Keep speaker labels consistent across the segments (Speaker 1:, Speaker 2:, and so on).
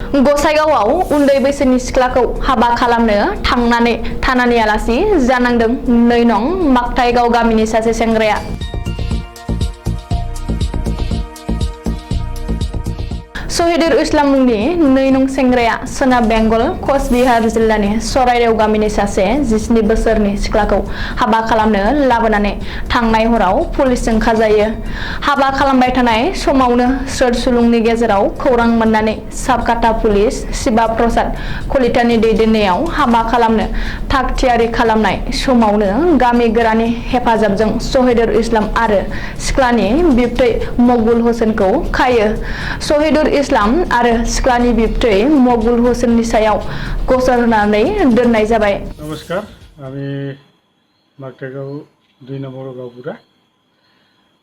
Speaker 1: गसाइगावआव उन्दै बैसोनि सिख्लाखौ हाबा खालामनो थांनानै थानानै आलासि जानांदों 2 नं माकथाइगाव गामिनि सासे सेंग्राया। शहीदुल इस्लाम मुंनि 2 नं सेंग्राया सोनाब बेंगल कचबिहार जिल्लानि सराइदेव गामिनि सासे 17 बोसोरनि सिख्लाखौ हाबा खालामनो लाबोनानै थांनाय हराव पुलिसजों खाजायो। हाबा खालामबाय थानाय समावनो सोर सुलुंनि गेजेराव खौरां मोननानै साबकाटा पुलिस शिबा प्रसाद कलितानि दैदेननायाव हाबा खालामनो थाग-थियारि खालामनाय समावनो गामि गोरानि हेफाजाबजों शहीदुल इस्लाम आरो सिख्लानि बिबथै मकबुल हुसैनखौ खायो। शहीदुल इस्लाम आरो सिख्लानि बिबथै मकबुल हुसैननि सायाव गसर होनानै दोननाय जाबाय।
Speaker 2: नमस्कार, আমি মাকটাইগাঁও 2 নম্বৰ গাঁওবুঢ়া।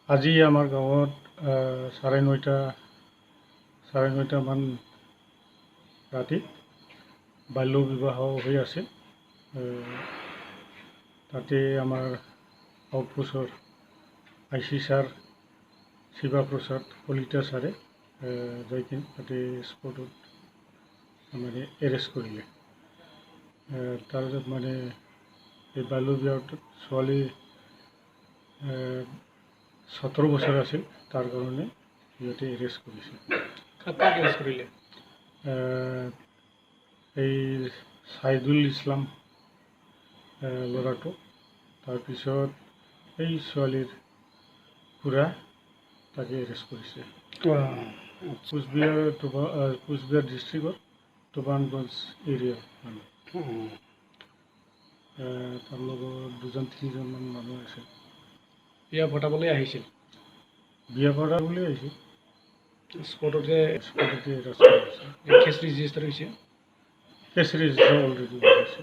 Speaker 2: আজি আমাৰ গাঁৱত 9:30 মান ৰাতি বাল্য বিবাহ হৈ আছে। তাতে আমাৰ আউটপোষ্টৰ আইচি ছাৰ শিৱা প্ৰসাদ কলিতা ছাৰে যাই কিনে তাতে স্পটত মানে এৰেষ্ট কৰিলে। তাৰপিছত মানে এই বাল্য বিবাহত ছোৱালী 17 বছৰ আছিল, তাৰ কাৰণে সিহঁতে এৰেষ্ট কৰিছে। কাক এৰেষ্ট কৰিলে? এই ছাইদুল ইছলাম ল'ৰাটো, তাৰপিছত এই ছোৱালীৰ খুৰা তাকে এৰেষ্ট কৰিছে। কোচবিহাৰ ডিষ্ট্ৰিক্টৰ তোবানগঞ্জ এৰিয়া মানে। তাৰ লগত 2-3জন মান মানুহ আছে। বিয়া পতাবলৈ আহিছিল। বিয়া পতাবলৈ আহিছিল। স্পটতে এৰেষ্ট কৰিছে। কেছ ৰেজিষ্টাৰ হৈছে। কেছ ৰেজিষ্টাৰ অলৰেডি হৈছে।